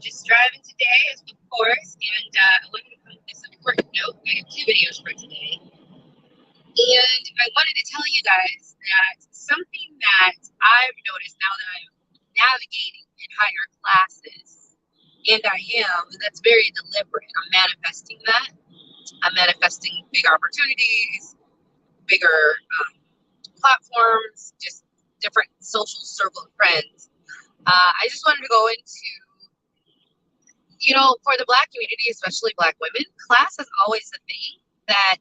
just driving today, of course, and I wanted to put this important note. I have two videos for today. And I wanted to tell you guys that something that I've noticed now that I'm navigating in higher classes, and I am, that's very deliberate. I'm manifesting that. I'm manifesting bigger opportunities, bigger platforms, just different social circle of friends. I just wanted to go into, for the Black community, especially Black women, class is always the thing that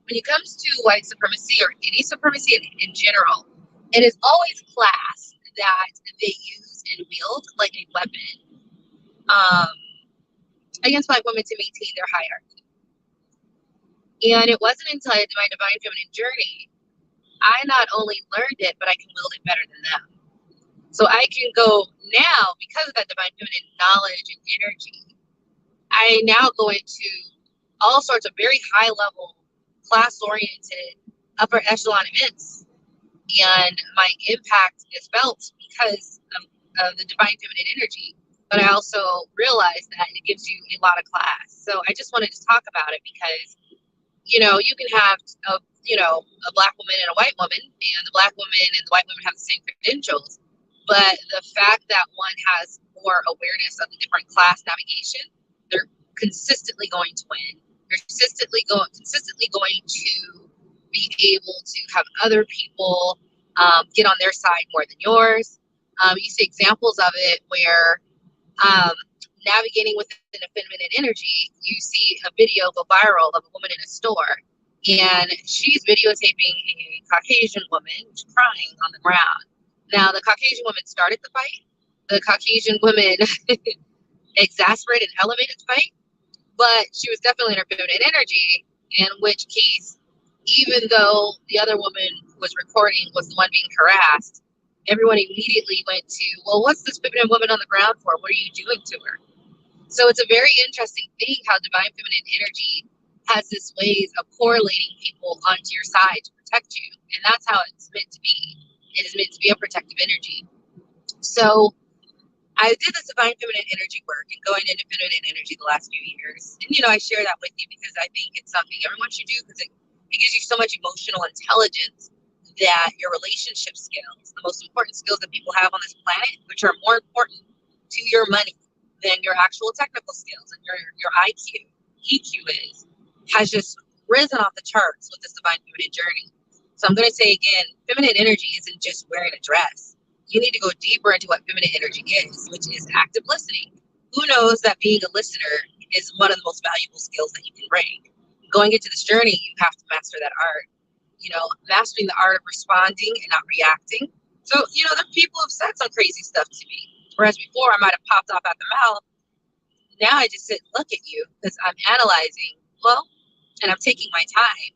when it comes to white supremacy or any supremacy in general, it is always class that they use and wield like a weapon against Black women to maintain their hierarchy. And it wasn't until I did my Divine Feminine journey, I not only learned it, but I can wield it better than them. So I can go now, because of that Divine Feminine knowledge and energy, I now go into all sorts of very high level, class-oriented, upper echelon events. And my impact is felt because of the Divine Feminine energy. But I also realize that it gives you a lot of class. So I just wanted to talk about it because, you can have a Black woman and a white woman, and the Black woman and the white woman have the same credentials. But the fact that one has more awareness of the different class navigation, they're consistently going to win. They're consistently going to be able to have other people get on their side more than yours. You see examples of it where navigating within a feminine energy, you see a video go viral of a woman in a store, and she's videotaping a Caucasian woman crying on the ground. Now, the Caucasian woman started the fight. The Caucasian woman exasperated and elevated the fight, but she was definitely in her feminine energy, in which case, even though the other woman who was recording was the one being harassed, everyone immediately went to, well, what's this feminine woman on the ground for? What are you doing to her? So it's a very interesting thing how Divine Feminine energy has this ways of correlating people onto your side to protect you. And that's how it's meant to be. It is meant to be a protective energy. So I did this Divine Feminine energy work and going into feminine energy the last few years. And, I share that with you because I think it's something everyone should do because it gives you so much emotional intelligence that your relationship skills, the most important skills that people have on this planet, which are more important to your money than your actual technical skills and your IQ, EQ has just risen off the charts with this Divine Feminine journey. So I'm going to say again, feminine energy isn't just wearing a dress. You need to go deeper into what feminine energy is, which is active listening. Who knows that being a listener is one of the most valuable skills that you can bring? Going into this journey, you have to master that art. Mastering the art of responding and not reacting. So, the people have said some crazy stuff to me. Whereas before I might have popped off at the mouth. Now I just sit and look at you because I'm analyzing, and I'm taking my time.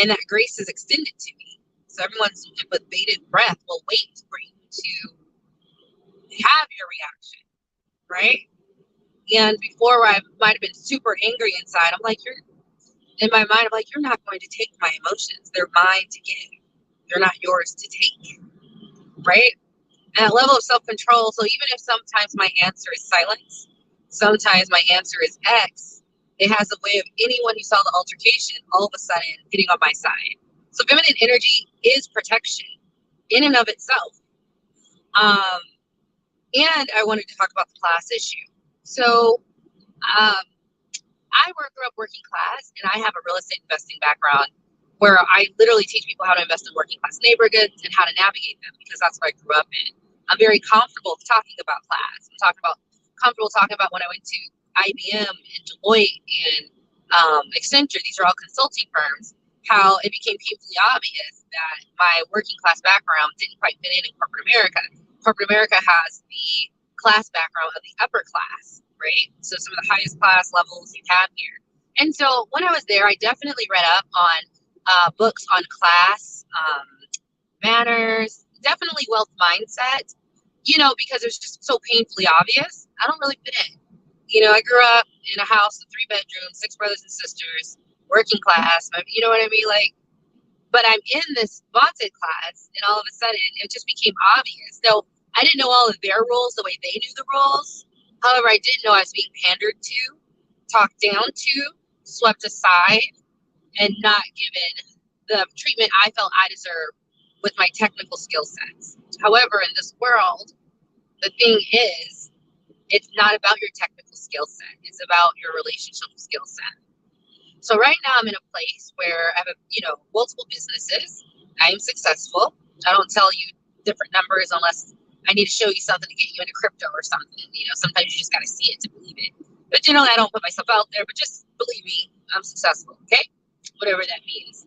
And that grace is extended to me. So everyone's with bated breath will wait for you to have your reaction, right? And before I might have been super angry inside, in my mind, I'm like, you're not going to take my emotions. They're mine to give. They're not yours to take, right? And that level of self-control. So even if sometimes my answer is silence, sometimes my answer is X, it has a way of anyone who saw the altercation all of a sudden getting on my side. So feminine energy is protection in and of itself. And I wanted to talk about the class issue. So I grew up working class, and I have a real estate investing background where I literally teach people how to invest in working class neighborhoods and how to navigate them because that's what I grew up in. I'm very comfortable talking about class. Comfortable talking about when I went to IBM and Deloitte and Accenture. These are all consulting firms. How it became painfully obvious that my working class background didn't quite fit in corporate America. Corporate America has the class background of the upper class, right? So some of the highest class levels you have here. And so when I was there, I definitely read up on books on class, manners, definitely wealth mindset, because it's just so painfully obvious. I don't really fit in. I grew up in a house with 3 bedrooms, 6 brothers and sisters, working class, you know what I mean? But I'm in this vaunted class, and all of a sudden, it just became obvious. So I didn't know all of their rules the way they knew the rules, However, I did know I was being pandered to, talked down to, swept aside, and not given the treatment I felt I deserved with my technical skill sets. However, in this world, the thing is, it's not about your technical skill set. It's about your relationship skill set. So right now I'm in a place where I have, multiple businesses. I am successful. I don't tell you different numbers unless I need to show you something to get you into crypto or something. Sometimes you just got to see it to believe it. But I don't put myself out there, but just believe me, I'm successful. Okay. Whatever that means.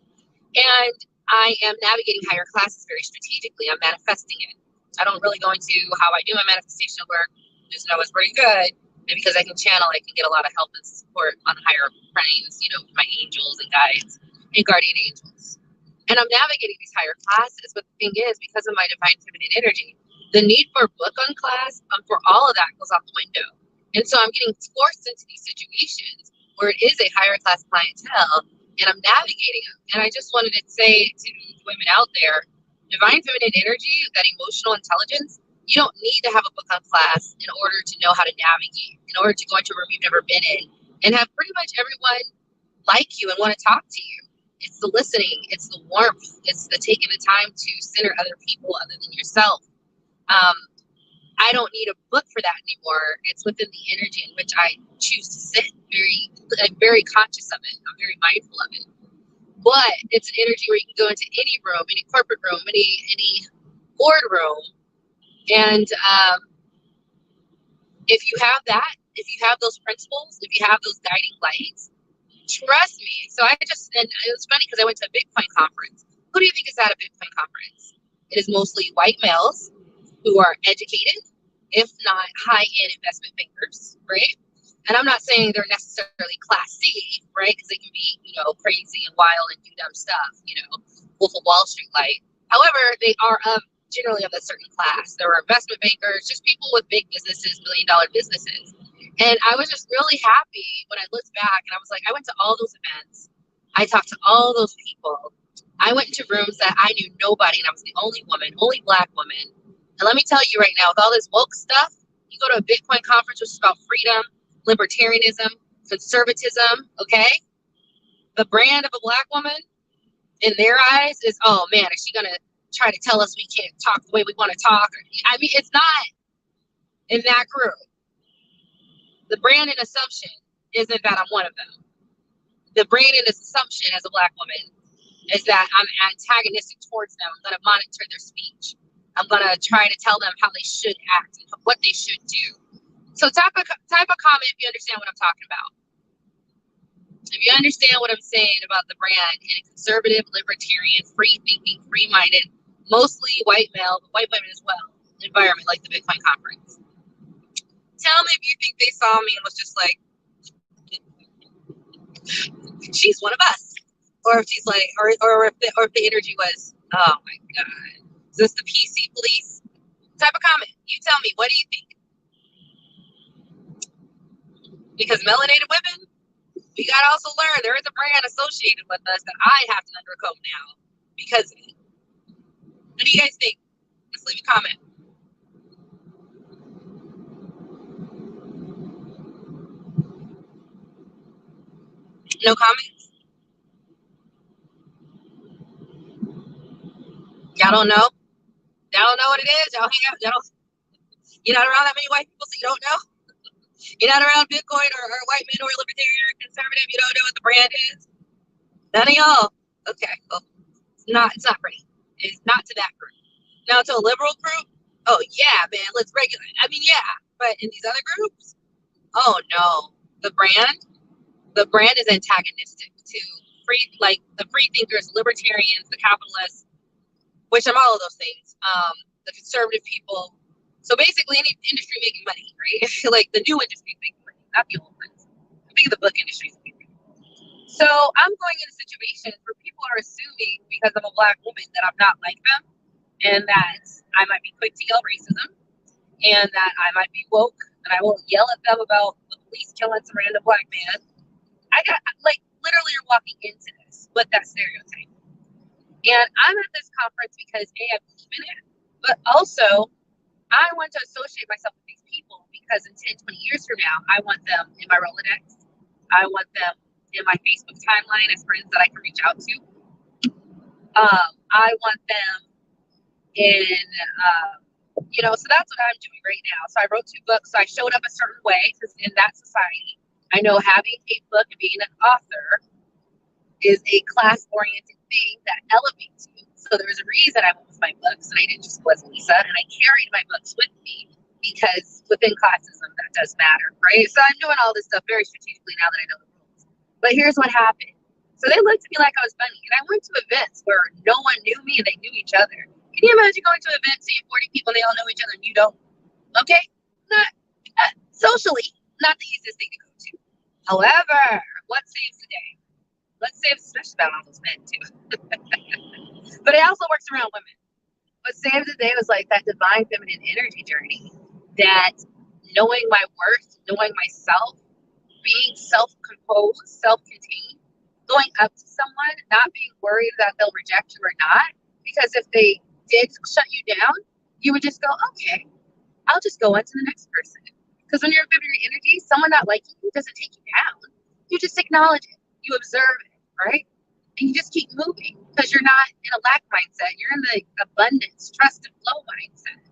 And I am navigating higher classes very strategically. I'm manifesting it. I don't really go into how I do my manifestation work. Just know it's pretty good. And because I can channel, I can get a lot of help and support on higher planes, with my angels and guides and guardian angels. And I'm navigating these higher classes. But the thing is, because of my divine feminine energy, the need for a book on class, for all of that goes out the window. And so I'm getting forced into these situations where it is a higher class clientele, and I'm navigating them. And I just wanted to say to women out there, divine feminine energy, that emotional intelligence, you don't need to have a book on class in order to know how to navigate, in order to go into a room you've never been in and have pretty much everyone like you and want to talk to you. It's the listening, it's the warmth, it's the taking the time to center other people other than yourself. I don't need a book for that anymore. It's within the energy in which I choose to sit. I'm very conscious of it. I'm very mindful of it. But it's an energy where you can go into any room, any corporate room, any board room, and if you have that, if you have those principles, if you have those guiding lights, trust me. So and it was funny because I went to a Bitcoin conference. Who do you think is at a Bitcoin conference? It is mostly white males who are educated, if not high-end investment bankers, right? And I'm not saying they're necessarily class C, right? Because they can be, crazy and wild and do dumb stuff, Wolf of Wall Street like. However, they are generally of a certain class. There were investment bankers, just people with big businesses, $1 million businesses. And I was just really happy when I looked back and I was like, I went to all those events. I talked to all those people. I went into rooms that I knew nobody, and I was the only woman, only Black woman. And let me tell you right now, with all this woke stuff, you go to a Bitcoin conference, which is about freedom, libertarianism, conservatism, okay? The brand of a Black woman in their eyes is, oh man, is she going to try to tell us we can't talk the way we want to talk? I mean, it's not in that group. The brand and assumption isn't that I'm one of them. The brand and assumption as a Black woman is that I'm antagonistic towards them. I'm going to monitor their speech. I'm going to try to tell them how they should act and what they should do. So type a comment if you understand what I'm talking about. If you understand what I'm saying about the brand in a conservative, libertarian, free-thinking, free-minded, mostly white male, but white women as well, environment like the Bitcoin conference. Tell me if you think they saw me and was just like, she's one of us. Or if she's like, or if the energy was, oh my God, is this the PC police? Type a comment. You tell me, what do you think? Because melanated women, we got to also learn there is a brand associated with us that I have to undergo now because of it. What do you guys think? Let's leave a comment. No comments? Y'all don't know? Y'all don't know what it is? Y'all hang out? You're not around that many white people, so you don't know? You're not around Bitcoin or white men or libertarian or conservative? You don't know what the brand is? None of y'all? Okay, well, it's not pretty. It's not to that group. Now to a liberal group, oh yeah, man, let's regulate. I mean, yeah, but in these other groups, oh no. The brand is antagonistic to the free thinkers, libertarians, the capitalists, which I'm all of those things. The conservative people. So basically any industry making money, right? Like the new industry making money, not the old ones. I think the book industry is making money. So I'm going into situations where people are assuming because I'm a Black woman that I'm not like them, and that I might be quick to yell racism, and that I might be woke, and I will yell at them about the police killing some random Black man. I got, literally you're walking into this with that stereotype. And I'm at this conference because A, I believe in it, but also I want to associate myself with these people because in 10, 20 years from now, I want them in my Rolodex. I want them in my Facebook timeline as friends that I can reach out to. I want them in, so that's what I'm doing right now. So I wrote 2 books. So I showed up a certain way because in that society, I know having a book and being an author is a class-oriented thing that elevates you. So there was a reason I went with my books, and I didn't just go as Lisa, and I carried my books with me because within classism, that does matter, right? So I'm doing all this stuff very strategically now that I know the rules. But here's what happened. So they looked at me like I was funny, and I went to events where no one knew me and they knew each other. Can you imagine going to an event, seeing 40 people, and they all know each other, and you don't? Okay? Socially, not the easiest thing to go to. However, what saves the day? Let's save, especially about all those men too. But it also works around women. What saved the day was like that divine feminine energy journey, that knowing my worth, knowing myself, being self-composed, self-contained, going up to someone, not being worried that they'll reject you or not. Because if they did shut you down, you would just go, okay, I'll just go on to the next person. Because when you're in feminine energy, someone not liking you doesn't take you down. You just acknowledge it. You observe it, right? And you just keep moving because you're not in a lack mindset. You're in the abundance, trust, and flow mindset.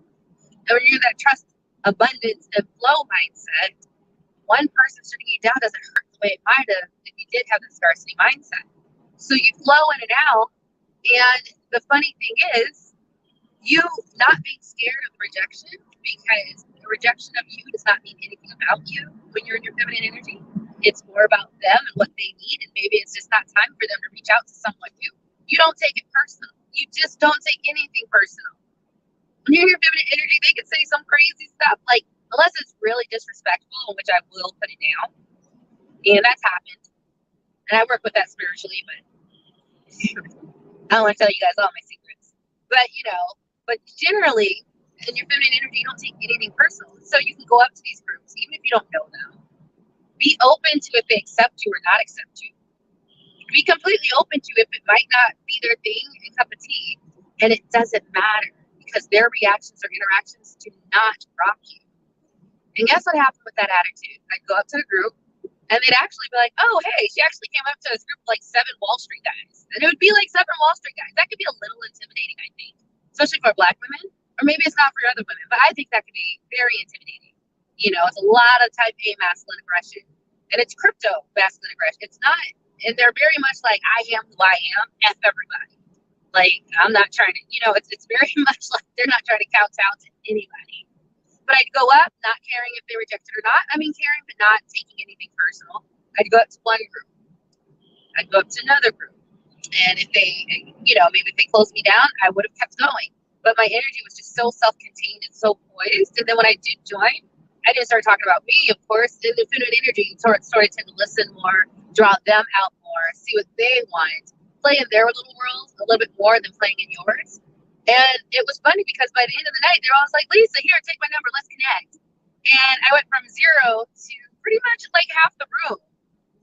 And when you're in that trust, abundance, and flow mindset, one person shutting you down doesn't hurt the way it might have if you did have the scarcity mindset. So you flow in and out. And the funny thing is, you not being scared of rejection, because the rejection of you does not mean anything about you when you're in your feminine energy. It's more about them and what they need, and maybe it's just not time for them to reach out to someone new. You don't take it personal. You just don't take anything personal. When you're in your feminine energy, they can say some crazy stuff, like, unless it's really disrespectful, in which I will put it down. And that's happened. And I work with that spiritually, but I don't want to tell you guys all my secrets. But generally, in your feminine energy, you don't take anything personal. So you can go up to these groups, even if you don't know them. Be open to if they accept you or not accept you. Be completely open to if it might not be their thing and cup of tea, and it doesn't matter because their reactions or interactions do not rock you. And guess what happened with that attitude? I'd go up to the group, and they'd actually be like, oh, hey, she actually came up to this group of like 7 Wall Street guys. And it would be like 7 Wall Street guys. That could be a little intimidating, I think, especially for Black women. Or maybe it's not for other women, but I think that could be very intimidating. It's a lot of type A masculine aggression. And it's crypto masculine aggression. It's not, and they're very much like, I am who I am, F everybody. Like, I'm not trying to, it's very much like they're not trying to kowtow to anybody. But I'd go up, not caring if they rejected or not. I mean, caring, but not taking anything personal. I'd go up to one group. I'd go up to another group. And if they, maybe if they closed me down, I would have kept going. But my energy was just so self-contained and so poised. And then when I did join, I didn't start talking about me, of course. In the feminine energy, you sort of tend to listen more, draw them out more, see what they want, play in their little world a little bit more than playing in yours. And it was funny because by the end of the night, they're always like, Lisa, here, take my number, let's connect. And I went from 0 to pretty much like half the room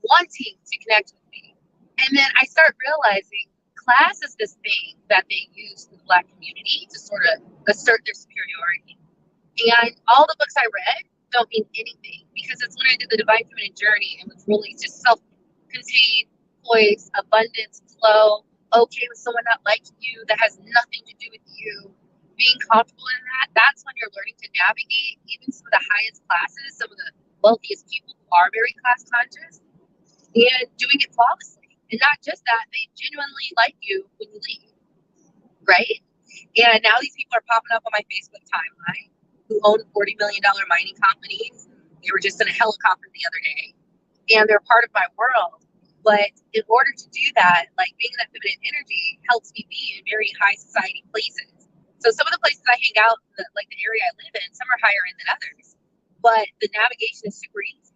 wanting to connect with me. And then I start realizing class is this thing that they use in the Black community to sort of assert their superiority. And all the books I read don't mean anything because it's when I did the Divine Feminine Journey and was really just self-contained, poised, abundance, flow, okay with someone not liking you, that has nothing to do with you, being comfortable in that. That's when you're learning to navigate even some of the highest classes, some of the wealthiest people who are very class conscious, and doing it flawlessly. And not just that, they genuinely like you when you leave, right? And now these people are popping up on my Facebook timeline who own $40 million mining companies. They were just in a helicopter the other day, and they're part of my world. But in order to do that, like being in that feminine energy helps me be in very high society places. So some of the places I hang out, like the area I live in, some are higher end than others. But the navigation is super easy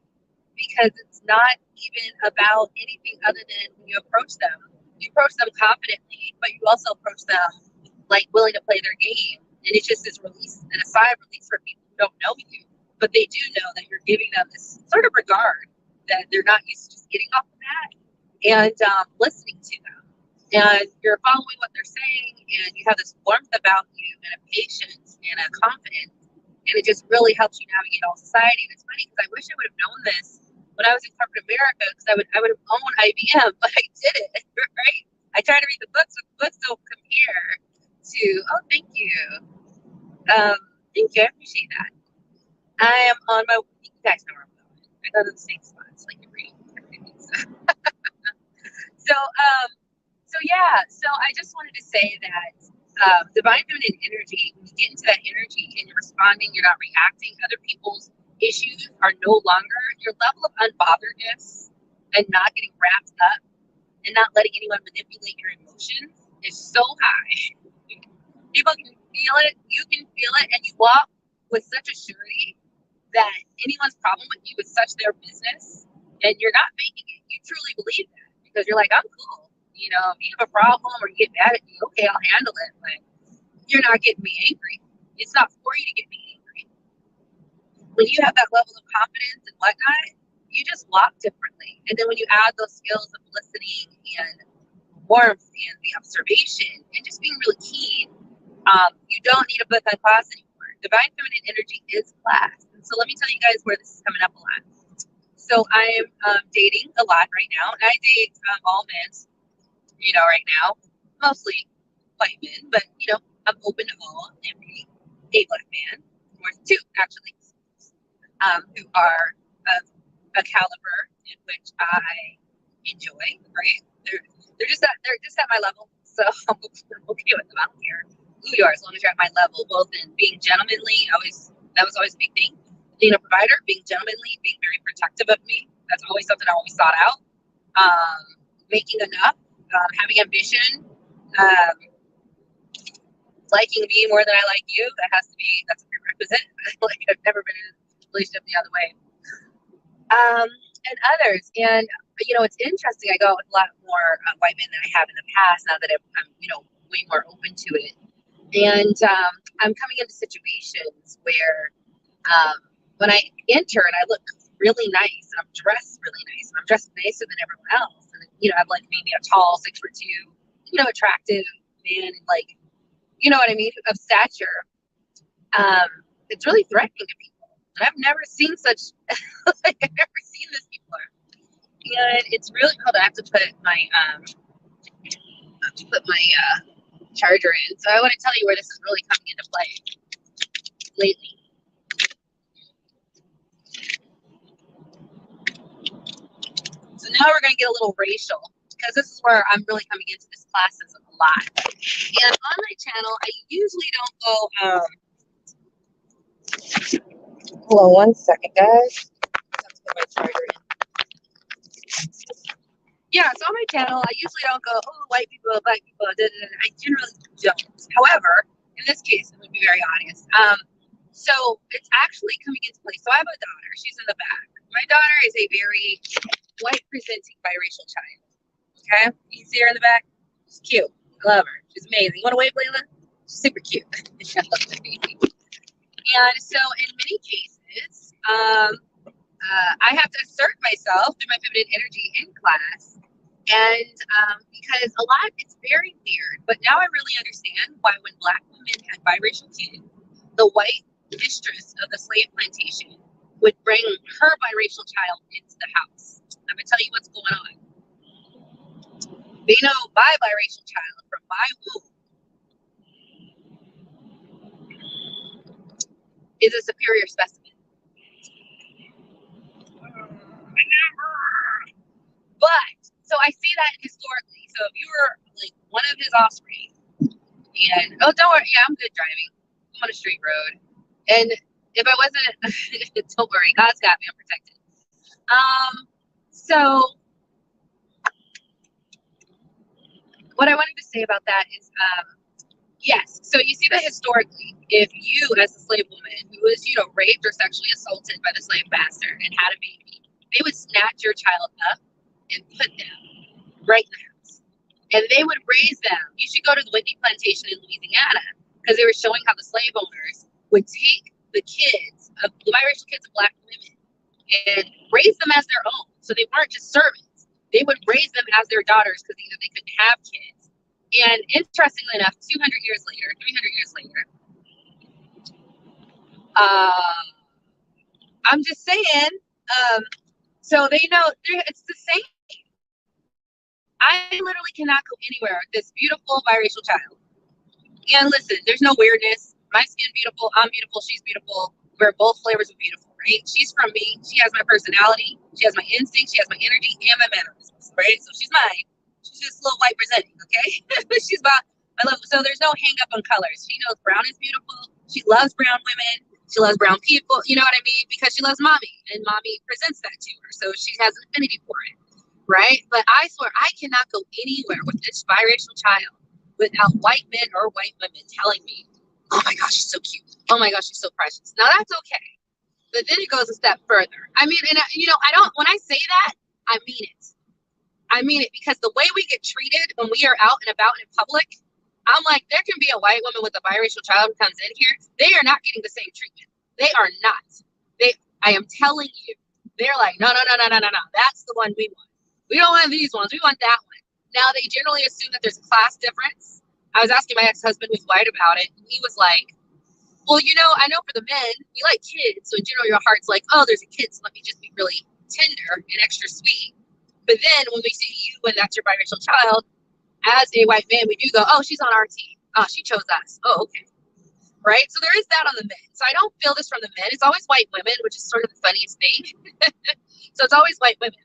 because it's not even about anything other than when you approach them. You approach them confidently, but you also approach them like willing to play their game. And it's just this release and a sigh of release for people who don't know you, but they do know that you're giving them this sort of regard that they're not used to just getting off the mat, and listening to them. And you're following what they're saying, and you have this warmth about you and a patience and a confidence And it just really helps you navigate all society. And it's funny because I wish I would have known this when I was in corporate America, because I would have owned IBM, but I didn't, right? I try to read the books, but the books don't compare to, oh, thank you. Thank you, I appreciate that. I am on my, you guys know where I'm going. I go to the same spots, like every so yeah, so I just wanted to say that divine feminine energy, when you get into that energy and you're responding, you're not reacting, other people's issues are no longer, your level of unbotheredness and not getting wrapped up and not letting anyone manipulate your emotions is so high. People can feel it, you can feel it, and you walk with such a surety that anyone's problem with you is such their business, and you're not faking it. You truly believe that because you're like, I'm cool. You know, if you have a problem or you get mad at me, okay, I'll handle it, but you're not getting me angry. It's not for you to get me angry. When you have that level of confidence and whatnot, you just walk differently. And then when you add those skills of listening and warmth and the observation and just being really keen, you don't need a book on class anymore. Divine feminine energy is class. And so let me tell you guys where this is coming up a lot. So I'm dating a lot right now, and I date all men, you know, right now, mostly white men, but you know, I'm open to all and be a black man, or two actually, who are of a caliber in which I enjoy. Right? They're just at my level, so I'm okay with them. I don't care who you are, as long as you're at my level. Both in being gentlemanly, that was always a big thing. Being a provider, being gentlemanly, being very protective of me. That's always something I always sought out. Making enough, having ambition, liking me more than I like you. That's a prerequisite. Like, I've never been in a relationship the other way. And others. And, you know, it's interesting. I go out with a lot more white men than I have in the past now that I'm, you know, way more open to it. And I'm coming into situations where when I enter and I look really nice and I'm dressed really nice and I'm dressed nicer than everyone else. And, you know, I'm like maybe a tall 6'2", you know, attractive man, like, you know what I mean, of stature. It's really threatening to people. And I've never seen such, like, I've never seen this before. And it's really, hold on, I have to put my, charger in. So I want to tell you where this is really coming into play lately. So now we're going to get a little racial, because this is where I'm really coming into this classism a lot. And on my channel, I usually don't go, hold on 1 second, guys. I have to put my charger in. Yeah, so on my channel, I usually don't go, oh, white people, black people, da, da, da. I generally don't. However, in this case, I'm going to be very honest. So it's actually coming into play. So I have a daughter. She's in the back. My daughter is a very white-presenting biracial child. Okay? You see her in the back? She's cute. I love her. She's amazing. You want to wave, Layla? She's super cute. I love the baby. And so in many cases, I have to assert myself through my feminine energy in class. And because a lot, it's very weird. But now I really understand why when black women had biracial kids, the white mistress of the slave plantation would bring her biracial child into the house. I'm going to tell you what's going on. They know my biracial child from my womb is a superior specimen. But, so I see that historically. So if you were like one of his offspring, and, oh, don't worry, yeah, I'm good driving. I'm on a straight road. And if I wasn't, don't worry, God's got me, I'm protected. So what I wanted to say about that is, yes, so you see that historically, if you, as a slave woman who was, you know, raped or sexually assaulted by the slave master and had a baby, they would snatch your child up and put them right in the house. And they would raise them. You should go to the Whitney plantation in Louisiana, because they were showing how the slave owners would take the kids, the biracial kids of black women, and raise them as their own. So they weren't just servants. They would raise them as their daughters, because either they couldn't have kids. And interestingly enough, 200 years later, 300 years later, Uh, I'm just saying. So they know it's the same. I literally cannot go anywhere with this beautiful biracial child. And listen, there's no weirdness. My skin beautiful. I'm beautiful. She's beautiful. We're both flavors of beautiful, right? She's from me. She has my personality. She has my instinct. She has my energy and my mannerisms, right? So she's mine. She's just a little white presenting, okay? She's about my level. So there's no hang up on colors. She knows brown is beautiful. She loves brown women. She loves brown people. You know what I mean? Because she loves mommy, and mommy presents that to her. So she has an affinity for it, right? But I swear, I cannot go anywhere with this biracial child without white men or white women telling me, oh my gosh, she's so cute. Oh my gosh, she's so precious. Now that's okay. But then it goes a step further. I mean, and I don't, when I say that, I mean it. I mean it because the way we get treated when we are out and about in public, I'm like, there can be a white woman with a biracial child who comes in here. They are not getting the same treatment. They are not. I am telling you, they're like, no, no, no, no, no, no, no. That's the one we want. We don't want these ones. We want that one. Now, they generally assume that there's a class difference. I was asking my ex-husband who's white about it, and he was like, well, I know for the men, we like kids. So in general, your heart's like, oh, there's a kid, so let me just be really tender and extra sweet. But then when we see you and that's your biracial child, as a white man, we do go, oh, she's on our team. Oh, she chose us. Oh, okay. Right? So there is that on the men. So I don't feel this from the men. It's always white women, which is sort of the funniest thing. So it's always white women.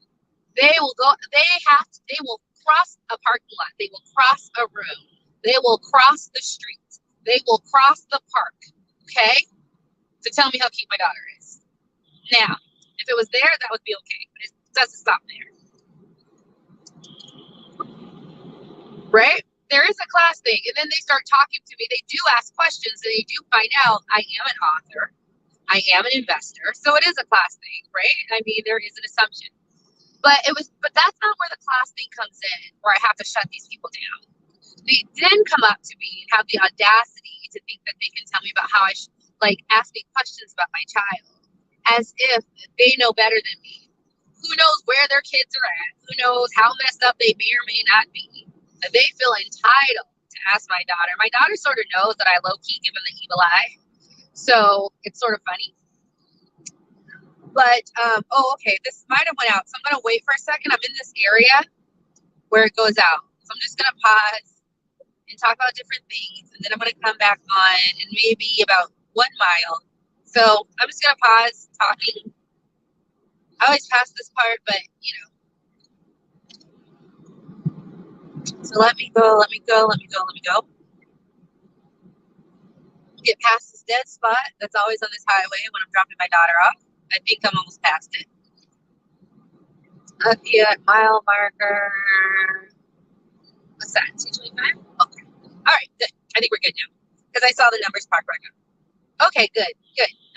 They will cross a parking lot. They will cross a room. They will cross the street. They will cross the park. Okay? To tell me how cute my daughter is. Now, if it was there, that would be okay. But it doesn't stop there. Right? There is a class thing. And then they start talking to me. They do ask questions and they do find out I am an author. I am an investor. So it is a class thing, right? I mean, there is an assumption. But that's not where the class thing comes in, where I have to shut these people down. They then come up to me and have the audacity to think that they can tell me about how I should, ask me questions about my child, as if they know better than me. Who knows where their kids are at? Who knows how messed up they may or may not be? And they feel entitled to ask my daughter. My daughter sort of knows that I low-key give them the evil eye. So it's sort of funny. But, okay, this might have went out. So I'm going to wait for a second. I'm in this area where it goes out. So I'm just going to pause and talk about different things. And then I'm going to come back on in maybe about 1 mile. So I'm just going to pause talking. I always pass this part, but, So let me go. Get past this dead spot that's always on this highway when I'm dropping my daughter off. I think I'm almost past it. Up here at mile marker. What's that? 225? Okay. All right, good. I think we're good now. Because I saw the numbers park right now. Okay, good.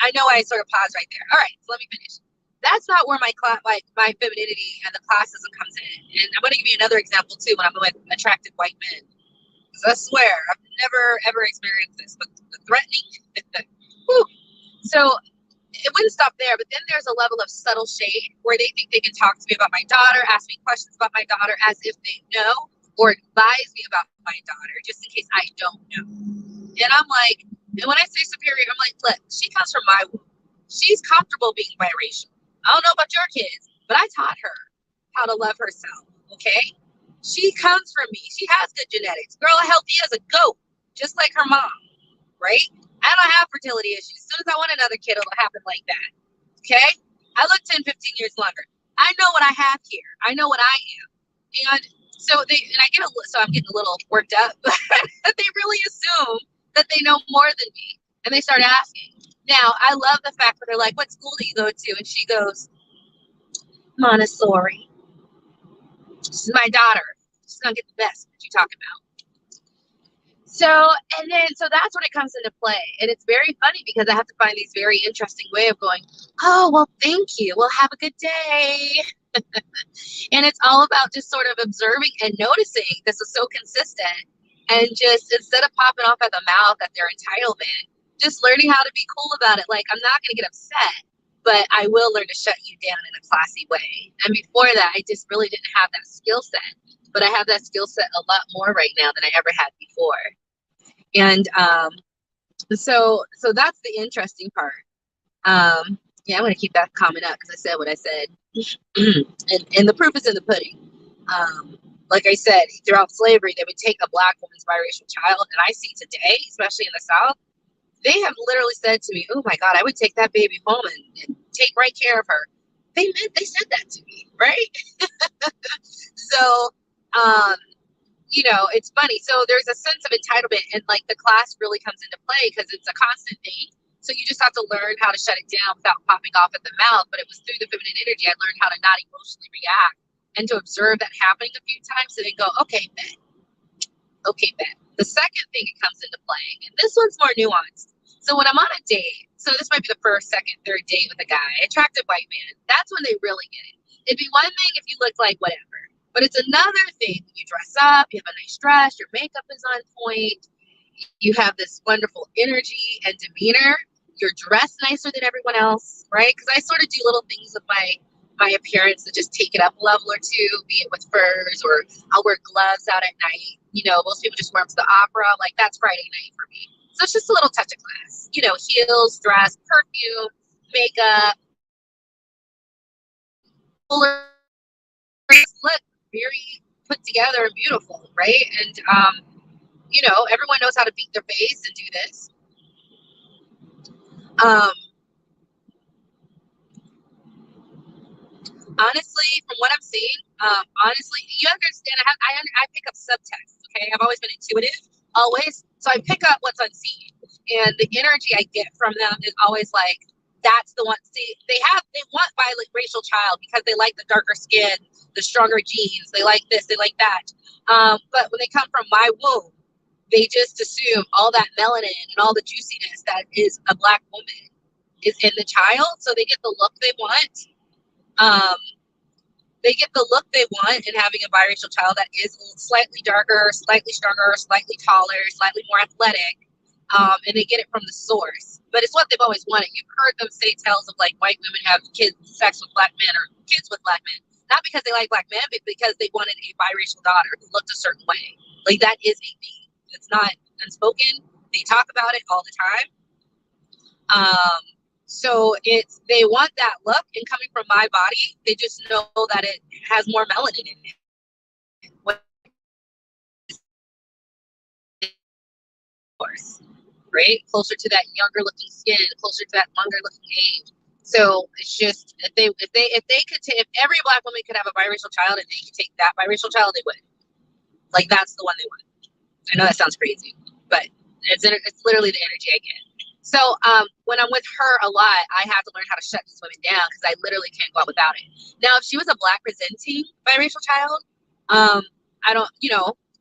I know I sort of paused right there. All right, so let me finish. That's not where my femininity and the classism comes in. And I'm going to give you another example too when I'm with attractive white men. Because I swear, I've never ever experienced this, but the threatening. So it wouldn't stop there, but then there's a level of subtle shade where they think they can talk to me about my daughter, ask me questions about my daughter as if they know, or advise me about my daughter just in case I don't know. And I'm like, and when I say superior, I'm like, look, she comes from my womb. She's comfortable being biracial. I don't know about your kids, but I taught her how to love herself, okay? She comes from me. She has good genetics. Girl, healthy as a goat, just like her mom, right? I don't have fertility issues. As soon as I want another kid, it'll happen like that, okay? I look 10, 15 years longer. I know what I have here. I know what I am. And so I'm getting a little worked up, but they really assume that they know more than me. And they start asking. Now, I love the fact that they're like, what school do you go to? And she goes, Montessori. She's my daughter. She's going to get the best. What you talking about? So that's when it comes into play. And it's very funny because I have to find these very interesting way of going, oh, well, thank you. Well, have a good day. And it's all about just sort of observing and noticing this is so consistent. And just instead of popping off at the mouth at their entitlement, just learning how to be cool about it. Like, I'm not going to get upset, but I will learn to shut you down in a classy way. And before that, I just really didn't have that skill set. But I have that skill set a lot more right now than I ever had before. And So that's the interesting part. Yeah, I'm gonna keep that comment up because I said what I said. And the proof is in the pudding. Like I said, throughout slavery, they would take a black woman's biracial child, and I see today, especially in the South, they have literally said to me, "Oh my God, I would take that baby home and take right care of her." They said that to me, right? So, um, it's funny. So there's a sense of entitlement, and like the class really comes into play because it's a constant thing. So you just have to learn how to shut it down without popping off at the mouth. But it was through the feminine energy I learned how to not emotionally react and to observe that happening a few times and then go, okay, bet. Okay, bet. The second thing it comes into play, and this one's more nuanced. So when I'm on a date, so this might be the first, second, third date with a guy, attractive white man, that's when they really get it. It'd be one thing if you look like whatever, but it's another thing when you dress up, you have a nice dress, your makeup is on point, you have this wonderful energy and demeanor, you're dressed nicer than everyone else, right? Because I sort of do little things with my appearance that just take it up a level or two, be it with furs or I'll wear gloves out at night. Most people just wear them to the opera. Like that's Friday night for me. So it's just a little touch of class. Heels, dress, perfume, makeup, look very put together and beautiful, right? And everyone knows how to beat their face and do this. Honestly, from what I'm seeing, honestly, you understand. I pick up subtext. Okay, I've always been intuitive, always. So I pick up what's unseen, and the energy I get from them is always like, that's the one. See, they want biracial child because they like the darker skin, the stronger genes. They like this, they like that. But when they come from my womb, they just assume all that melanin and all the juiciness that is a black woman is in the child, so they get the look they want. Um, they get the look they want in having a biracial child that is slightly darker, slightly stronger, slightly taller, slightly more athletic, and they get it from the source. But it's what they've always wanted. You've heard them say tales of like white women have sex with black men or kids with black men, not because they like black men, but because they wanted a biracial daughter who looked a certain way. Like that is a thing. It's not unspoken. They talk about it all the time. So they want that look, and coming from my body, they just know that it has more melanin in it. Course, right? Closer to that younger looking skin, closer to that longer looking age. So it's just if every black woman could have a biracial child and they could take that biracial child, they would. Like that's the one they want. I know that sounds crazy, but it's literally the energy I get. So when I'm with her a lot, I have to learn how to shut these women down because I literally can't go out without it. Now, if she was a black presenting biracial child, I don't,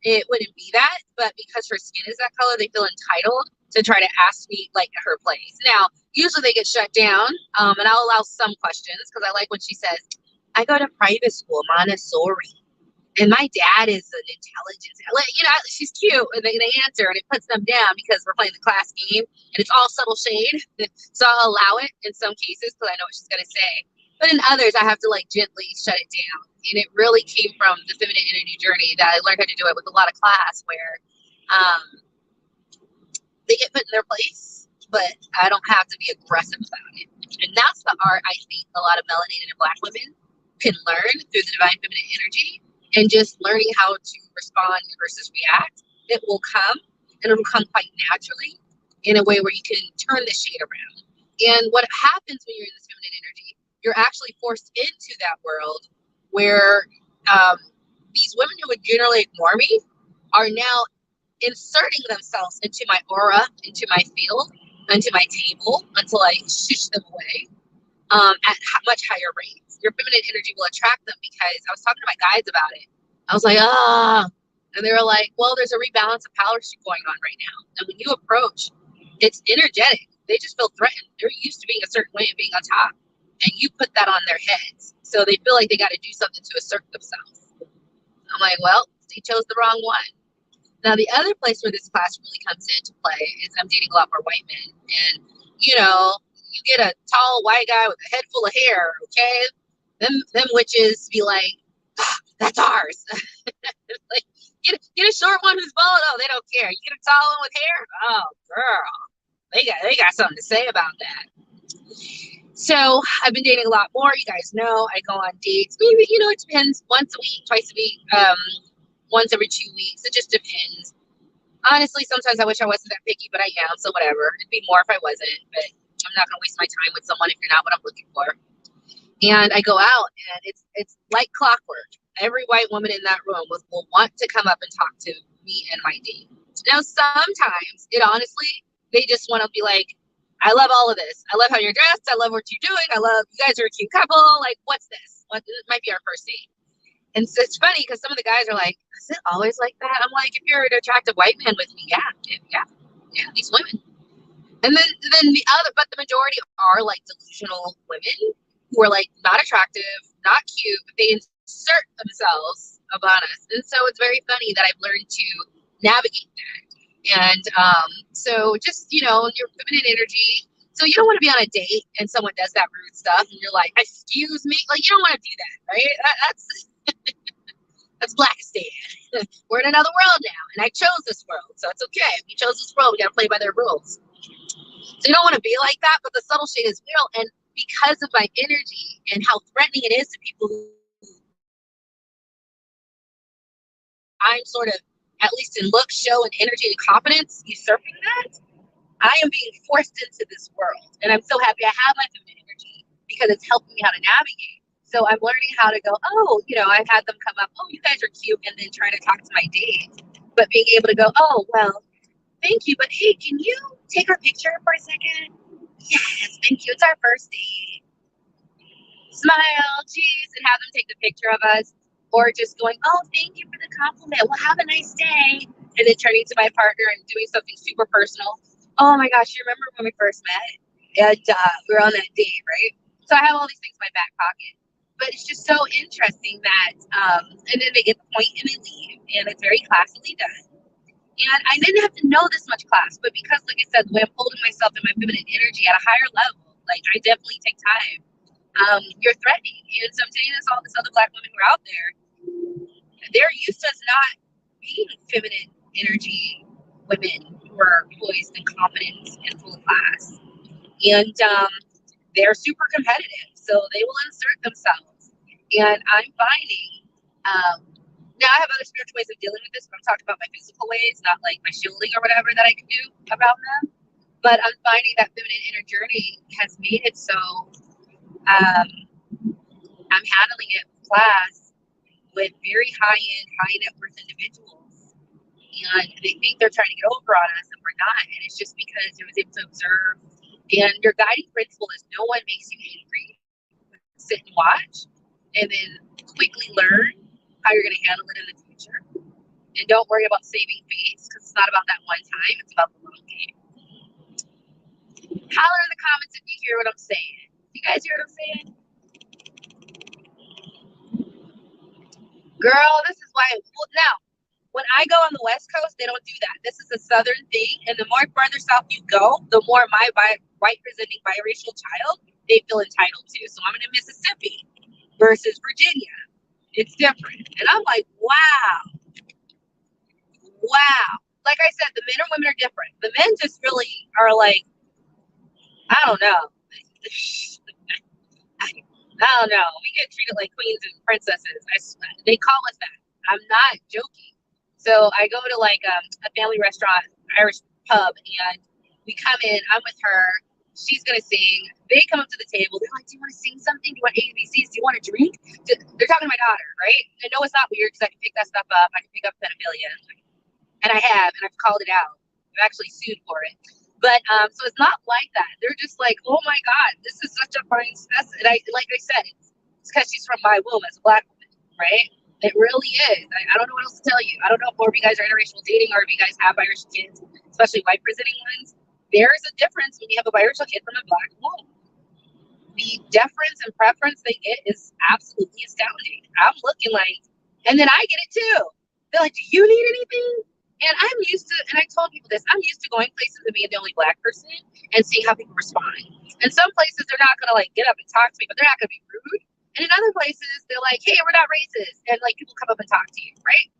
it wouldn't be that. But because her skin is that color, they feel entitled to try to ask me like her place. Now, usually they get shut down, and I'll allow some questions because I like when she says, "I go to private school, Montessori." And my dad is an intelligence, she's cute, and they answer, and it puts them down because we're playing the class game, and it's all subtle shade. So I'll allow it in some cases because I know what she's gonna say. But in others, I have to like gently shut it down. And it really came from the feminine energy journey that I learned how to do it with a lot of class, where they get put in their place, but I don't have to be aggressive about it. And that's the art I think a lot of melanated and black women can learn through the divine feminine energy. And just learning how to respond versus react, it will come, and it will come quite naturally in a way where you can turn the shade around. And what happens when you're in this feminine energy, you're actually forced into that world where these women who would generally ignore me are now inserting themselves into my aura, into my field, into my table until I shush them away at much higher rates. Your feminine energy will attract them because I was talking to my guides about it. I was like, and they were like, well, there's a rebalance of power going on right now. And when you approach, it's energetic. They just feel threatened. They're used to being a certain way and being on top. And you put that on their heads. So they feel like they got to do something to assert themselves. I'm like, well, they chose the wrong one. Now, the other place where this class really comes into play is I'm dating a lot more white men. And, you get a tall white guy with a head full of hair, okay? Them witches be like, that's ours. Like, get a short one who's bald. Oh, they don't care. You get a tall one with hair. Oh, girl. They got something to say about that. So I've been dating a lot more. You guys know I go on dates. Maybe, it depends. Once a week, twice a week, once every 2 weeks. It just depends. Honestly, sometimes I wish I wasn't that picky, but I am. So whatever. It'd be more if I wasn't. But I'm not gonna waste my time with someone if you're not what I'm looking for. And I go out, and it's like clockwork. Every white woman in that room will want to come up and talk to me and my date. Now, sometimes it honestly, they just want to be like, I love all of this. I love how you're dressed. I love what you're doing. I love you guys are a cute couple. Like, what's this? It might be our first date. And so it's funny because some of the guys are like, is it always like that? I'm like, if you're an attractive white man with me, yeah, these women. And then but the majority are like delusional women who are like not attractive, not cute, but they insert themselves upon us. And so it's very funny that I've learned to navigate that. And so just, your feminine energy. So you don't want to be on a date and someone does that rude stuff and you're like, excuse me? Like, you don't want to do that, right? That's Blackistan. We're in another world now, and I chose this world, so it's okay. If we chose this world, we got to play by their rules. So you don't want to be like that, but the subtle shade is real. And because of my energy and how threatening it is to people who I'm sort of, at least in look, show, and energy and competence, usurping that, I am being forced into this world. And I'm so happy I have my feminine energy because it's helping me how to navigate. So I'm learning how to go, I've had them come up, oh, you guys are cute, and then trying to talk to my date. But being able to go, oh, well, thank you, but hey, can you take our picture for a second? Yes, thank you. It's our first date. Smile, cheese, and have them take the picture of us. Or just going, oh, thank you for the compliment. Well, have a nice day. And then turning to my partner and doing something super personal. Oh my gosh, you remember when we first met? And we were on that date, right? So I have all these things in my back pocket. But it's just so interesting that, and then they get the point and they leave. And it's very classily done. And I didn't have to know this much class, but because, like I said, the way I'm holding myself in my feminine energy at a higher level, like I definitely take time. You're threatening. And so I'm saying this, all this other Black women who are out there, they're used to us not being feminine energy women who are poised and confident and full of class. And they're super competitive, so they will insert themselves. And I'm finding, now I have other spiritual ways of dealing with this, but I'm talking about my physical ways, not like my shielding or whatever that I can do about them. But I'm finding that feminine inner journey has made it so I'm handling it class with very high-end, high-net worth individuals. And they think they're trying to get over on us, and we're not. And it's just because I was able to observe. And your guiding principle is no one makes you angry. Sit and watch, and then quickly learn how you're going to handle it in the future. And don't worry about saving face, because it's not about that one time. It's about the long game. Holler in the comments if you hear what I'm saying. You guys hear what I'm saying? Girl, this is why. Now, when I go on the West Coast, they don't do that. This is a Southern thing. And the more further south you go, the more my white presenting biracial child they feel entitled to. So I'm in Mississippi versus Virginia. It's different. And I'm like, wow. Like I said, the men and women are different. The men just really are like, I don't know. I don't know. We get treated like queens and princesses. They call us that. I'm not joking. So I go to like a family restaurant, Irish pub, and we come in. I'm with her. She's going to sing. They come up to the table. They're like, do you want to sing something? Do you want ABCs? Do you want a drink? They're talking to my daughter, right? And no, it's not weird because I can pick that stuff up. I can pick up pedophilia. And I have, and I've called it out. I've actually sued for it. But so it's not like that. They're just like, oh my God, this is such a fine specimen. And like I said, it's because she's from my womb as a Black woman, right? It really is. I don't know what else to tell you. I don't know if more of you guys are interracial dating or if you guys have biracial kids, especially white presenting ones. There's a difference when you have a biracial kid from a Black womb. The deference and preference they get is absolutely astounding. I'm looking like, and then I get it too. They're like, do you need anything? And I'm used to, and I told people this, I'm used to going places and being the only Black person and seeing how people respond. And some places, they're not going to like get up and talk to me, but they're not going to be rude. And in other places, they're like, hey, we're not racist. And like people come up and talk to you, right?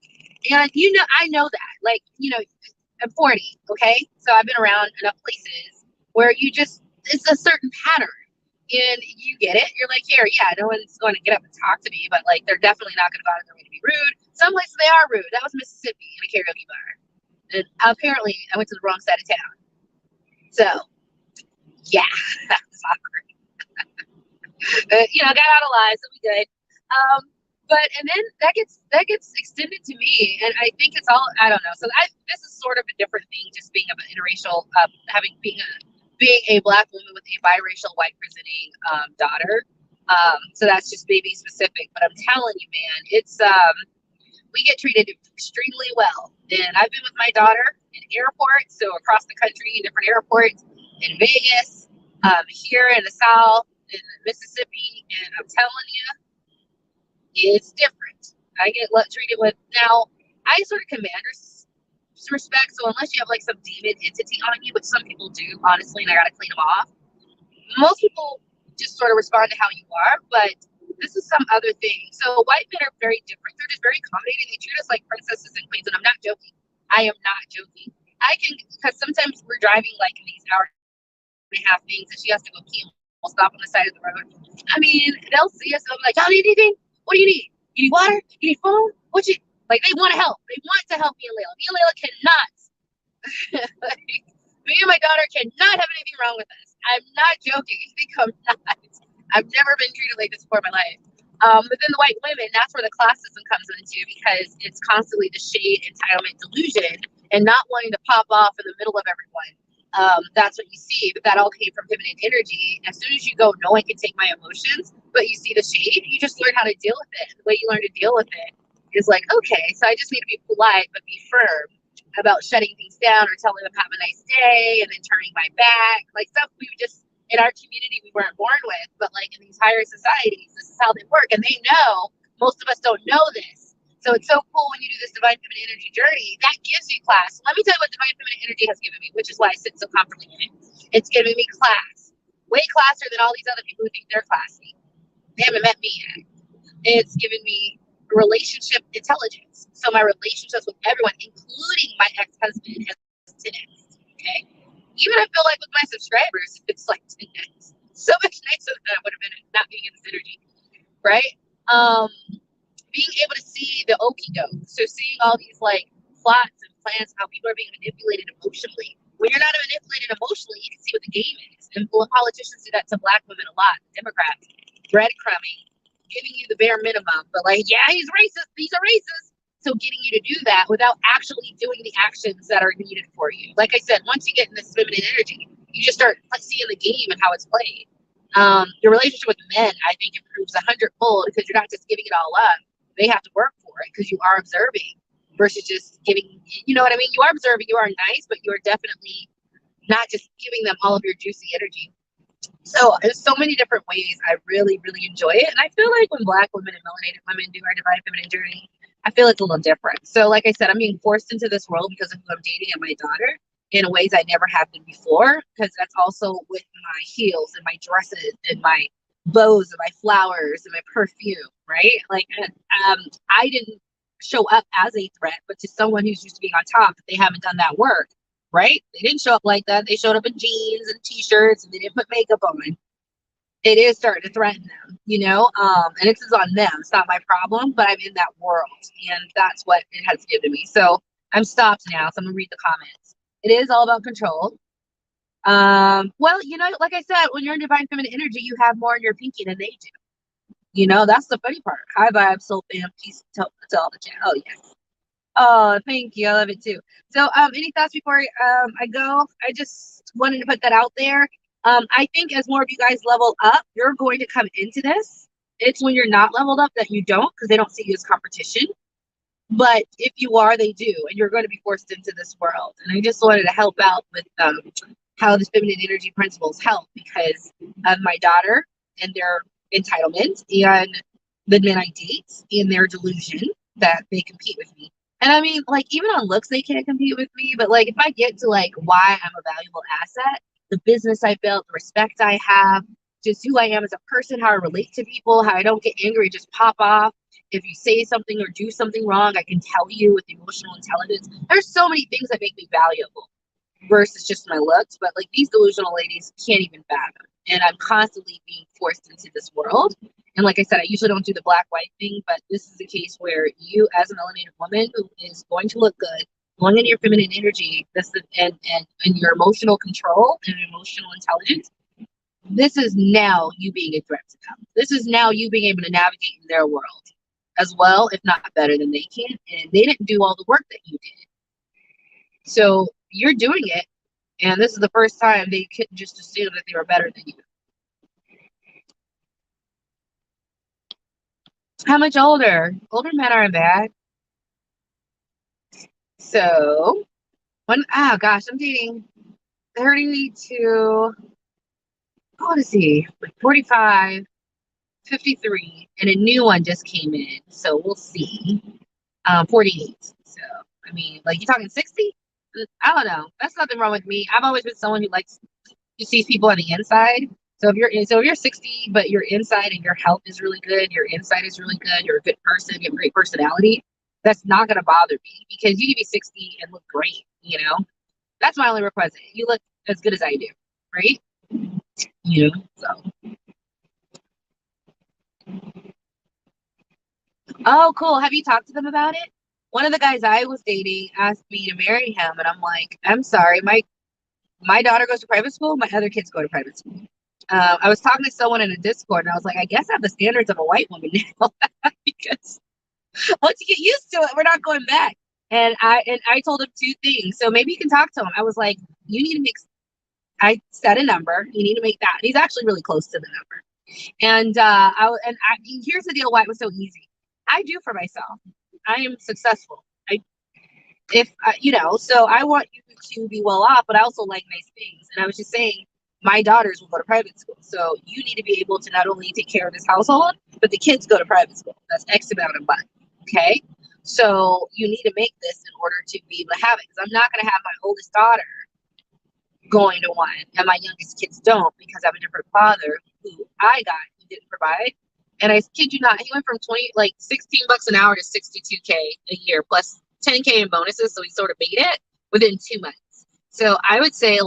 And I know that. Like, I'm 40, okay? So I've been around enough places where you just, it's a certain pattern. And you get it. You're like, here, yeah, no one's going to get up and talk to me, but like, they're definitely not going to go out of their way to be rude. Some places they are rude. That was Mississippi in a karaoke bar. And apparently, I went to the wrong side of town. So, yeah, that was awkward. Got out alive, so we good. But and then that gets extended to me, and I think it's all, I don't know. So this is sort of a different thing, just being of an interracial, being a Black woman with a biracial white presenting daughter. So that's just baby specific. But I'm telling you, man, it's we get treated extremely well. And I've been with my daughter in airports, so across the country, different airports, in Vegas, here in the South, in Mississippi, and I'm telling you, it's different. I get treated with, now, I sort of command respect, so unless you have like some demon entity on you, which some people do, honestly, and I gotta clean them off, most people just sort of respond to how you are, but this is some other thing. So white men are very different. They're just very accommodating. They treat us like princesses and queens, and I'm not joking. I am not joking. I can, because sometimes we're driving like in these hour and a half things, and she has to go pee. We'll stop on the side of the road. I mean, they'll see us and they'll be like, "Y'all need anything? What do you need? You need water? You need phone? What you?" Like, they want to help. They want to help me and Layla. Me and Layla cannot. Like, me and my daughter cannot have anything wrong with us. I'm not joking. I think I'm not. I've never been treated like this before in my life. But then the white women, that's where the classism comes into, because it's constantly the shade, entitlement, delusion, and not wanting to pop off in the middle of everyone. That's what you see. But that all came from feminine energy. As soon as you go, no one can take my emotions, but you see the shade, you just learn how to deal with it. The way you learn to deal with it is like, okay, so I just need to be polite, but be firm about shutting things down or telling them have a nice day and then turning my back. Like, stuff we just, in our community, we weren't born with, but like in these higher societies, this is how they work. And they know, most of us don't know this. So it's so cool when you do this divine feminine energy journey, that gives you class. Let me tell you what divine feminine energy has given me, which is why I sit so comfortably in it. It's given me class, way classier than all these other people who think they're classy. They haven't met me yet. It's given me relationship intelligence. So my relationships with everyone, including my ex-husband, has 10x. Okay. Even I feel like with my subscribers, it's like 10x. So much nicer than I would have been not being in this energy. Right? Being able to see the okie doke. So seeing all these like plots and plans, how people are being manipulated emotionally. When you're not manipulated emotionally, you can see what the game is. And politicians do that to Black women a lot. Democrats, breadcrumbing, giving you the bare minimum, but like, yeah, he's racist, these are racist. So getting you to do that without actually doing the actions that are needed for you. Like I said, once you get in this feminine energy, you just start seeing the game and how it's played. Your relationship with men, I think, improves 100-fold, because you're not just giving it all up. They have to work for it, because you are observing versus just giving, you know what I mean? You are observing, you are nice, but you are definitely not just giving them all of your juicy energy. So there's so many different ways I really, really enjoy it. And I feel like when Black women and melanated women do our divine feminine journey, I feel it's a little different. So like I said, I'm being forced into this world because of who I'm dating and my daughter in ways I never have been before, because that's also with my heels and my dresses and my bows and my flowers and my perfume, right? Like, I didn't show up as a threat, but to someone who's used to being on top, they haven't done that work. Right? They didn't show up like that. They showed up in jeans and t-shirts, and they didn't put makeup on. It is starting to threaten them, and it's on them. It's not my problem, but I'm in that world, and that's what it has given me. So I'm stopped now, so I'm gonna read the comments. It is all about control. Well, like I said, when you're in divine feminine energy, you have more in your pinky than they do. That's the funny part. High vibes, soul fam, peace to all the chat. Oh yes. Oh, thank you. I love it too. So, any thoughts before I go? I just wanted to put that out there. I think as more of you guys level up, you're going to come into this. It's when you're not leveled up that you don't, because they don't see you as competition. But if you are, they do, and you're going to be forced into this world. And I just wanted to help out with how the feminine energy principles help, because of my daughter and their entitlement, and the men I date and their delusion that they compete with me. And I mean, like, even on looks, they can't compete with me. But like, if I get to like why I'm a valuable asset, the business I built, the respect I have, just who I am as a person, how I relate to people, how I don't get angry, just pop off. If you say something or do something wrong, I can tell you with emotional intelligence. There's so many things that make me valuable. versus just my looks. But like these delusional ladies can't even fathom. And I'm constantly being forced into this world. And like I said, I usually don't do the black white thing, but this is a case where you, as a melanated woman who is going to look good, going into your feminine energy, and your emotional control and emotional intelligence, this is now you being a threat to them. This is now you being able to navigate in their world as well, if not better than they can. And they didn't do all the work that you did. So you're doing it. And this is the first time they couldn't just assume that they were better than you. How much older? Older men aren't bad. So oh gosh, I'm dating 30 to, what is he? Like 45, 53, and a new one just came in. So we'll see. 48. So I mean, like you talking 60? I don't know. That's nothing wrong with me. I've always been someone who likes to see people on the inside. So if you're 60, but your inside and your health is really good, your inside is really good, you're a good person, you have a great personality, that's not gonna bother me because you can be 60 and look great, you know? That's my only request. You look as good as I do, right? You know, so oh cool. Have you talked to them about it? One of the guys I was dating asked me to marry him, and I'm like, I'm sorry, my daughter goes to private school, my other kids go to private school. I was talking to someone in a Discord, and I was like, I guess I have the standards of a white woman now because once you get used to it, we're not going back. And I told him two things. So maybe you can talk to him. I was like, you need to make. I set a number. You need to make that. He's actually really close to the number. Here's the deal. Why it was so easy. I do for myself. I am successful. So I want you to be well off, but I also like nice things. And I was just saying, my daughters will go to private school. So you need to be able to not only take care of this household, but the kids go to private school. That's X amount of money. Okay. So you need to make this in order to be able to have it. Because I'm not going to have my oldest daughter going to one and my youngest kids don't because I have a different father who I got who didn't provide. And I kid you not, he went from 16 bucks an hour to 62K a year plus 10K in bonuses. So he sort of made it within 2 months. So I would say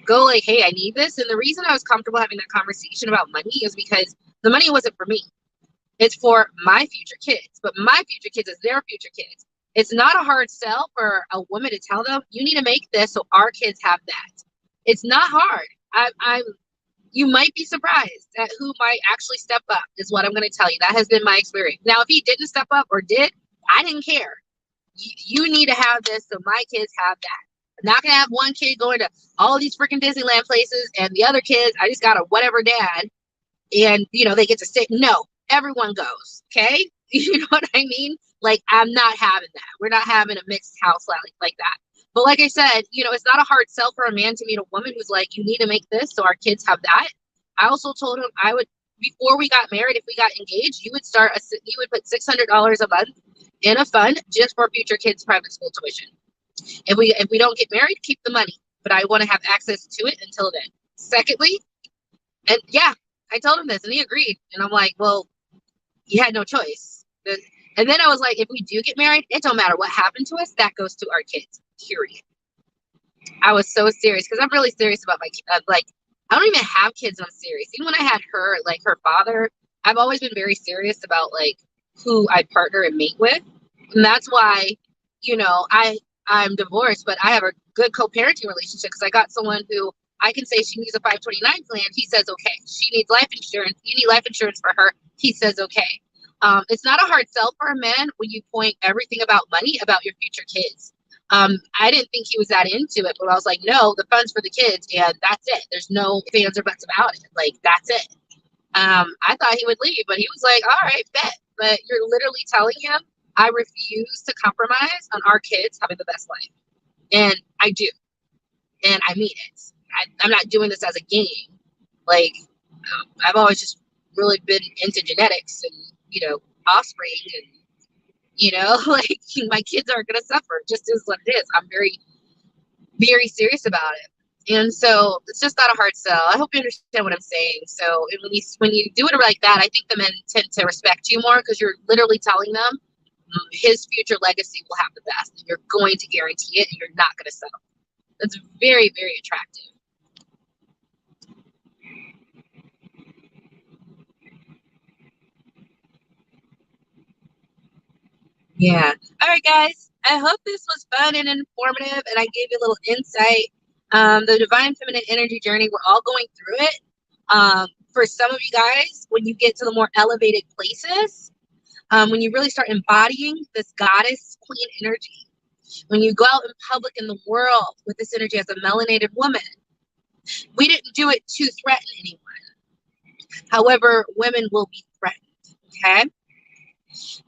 go hey, I need this. And the reason I was comfortable having that conversation about money is because the money wasn't for me. It's for my future kids, but my future kids is their future kids. It's not a hard sell for a woman to tell them, you need to make this so our kids have that. It's not hard. You might be surprised at who might actually step up, is what I'm going to tell you. That has been my experience. Now, if he didn't step up or did, I didn't care. You need to have this so my kids have that. I'm not going to have one kid going to all these freaking Disneyland places and the other kids, I just got a whatever dad and, they get to sit. No, everyone goes. Okay. You know what I mean? Like, I'm not having that. We're not having a mixed house like that. But like I said, it's not a hard sell for a man to meet a woman who's like, you need to make this so our kids have that. I also told him I would, before we got married, if we got engaged, you would put $600 a month in a fund just for future kids' private school tuition. If we don't get married, keep the money. But I want to have access to it until then. Secondly, and yeah, I told him this and he agreed. And I'm like, well, you had no choice. And then I was like, if we do get married, it don't matter what happened to us. That goes to our kids, period. I was so serious because I'm really serious about my I don't even have kids. I'm serious. Even when I had her, her father, I've always been very serious about who I partner and mate with. And that's why, I'm divorced, but I have a good co-parenting relationship because I got someone who I can say she needs a 529 plan. He says, okay. She needs life insurance. You need life insurance for her. He says, okay. It's not a hard sell for a man when you point everything about money about your future kids. I didn't think he was that into it, but I was like, no, the funds for the kids, and that's it. There's no fans or buts about it. That's it. I thought he would leave, but he was like, all right, bet. But you're literally telling him, I refuse to compromise on our kids having the best life. And I do. And I mean it. I'm not doing this as a game. I've always just really been into genetics and, offspring and, my kids aren't going to suffer. Just is what it is. I'm very, very serious about it. And so it's just not a hard sell. I hope you understand what I'm saying. So when you do it like that, I think the men tend to respect you more because you're literally telling them his future legacy will have the best. And you're going to guarantee it and you're not going to settle. It's very, very attractive. Yeah. All right, guys. I hope this was fun and informative, and I gave you a little insight. The divine feminine energy journey, we're all going through it. For some of you guys, when you get to the more elevated places, when you really start embodying this goddess queen energy, when you go out in public in the world with this energy as a melanated woman, we didn't do it to threaten anyone. However, women will be threatened. Okay.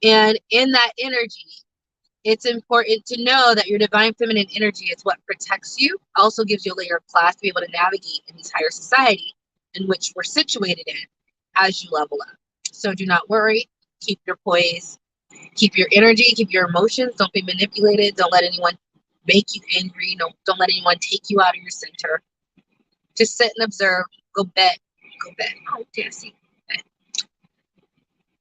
And in that energy, it's important to know that your divine feminine energy is what protects you, also gives you a layer of class to be able to navigate in this higher society in which we're situated in as you level up. So do not worry. Keep your poise. Keep your energy. Keep your emotions. Don't be manipulated. Don't let anyone make you angry. No, don't let anyone take you out of your center. Just sit and observe. Go bet. Go bet. Oh, Tessie.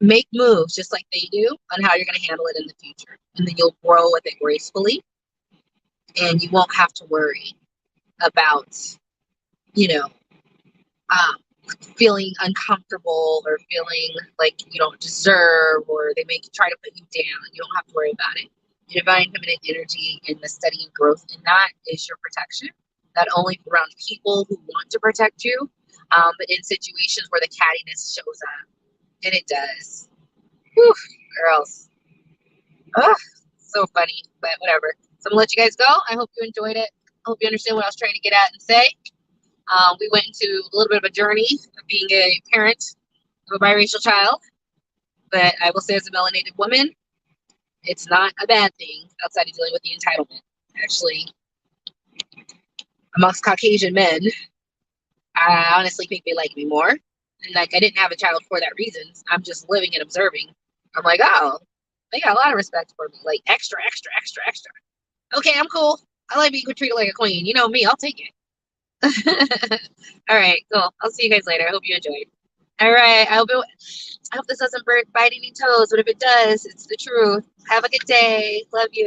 Make moves just like they do on how you're going to handle it in the future. And then you'll grow with it gracefully. And you won't have to worry about, you know, feeling uncomfortable or feeling like you don't deserve or they make you try to put you down. You don't have to worry about it. Your divine feminine energy and the steady and growth in that is your protection. Not only around people who want to protect you, but in situations where the cattiness shows up. And it does. Whew, girls. Oh, so funny, but whatever. So I'm gonna let you guys go. I hope you enjoyed it. I hope you understand what I was trying to get at and say. We went into a little bit of a journey of being a parent of a biracial child, but I will say as a melanated woman, it's not a bad thing outside of dealing with the entitlement. Actually, amongst Caucasian men, I honestly think they like me more. And like I didn't have a child for that reason. I'm just living and observing. I'm like, oh, they got a lot of respect for me. Like extra, extra, extra, extra. Okay, I'm cool. I like being treated like a queen. You know me, I'll take it. All right, cool. I'll see you guys later. I hope you enjoyed. All right. I hope this doesn't bite any toes, but if it does, it's the truth. Have a good day. Love you.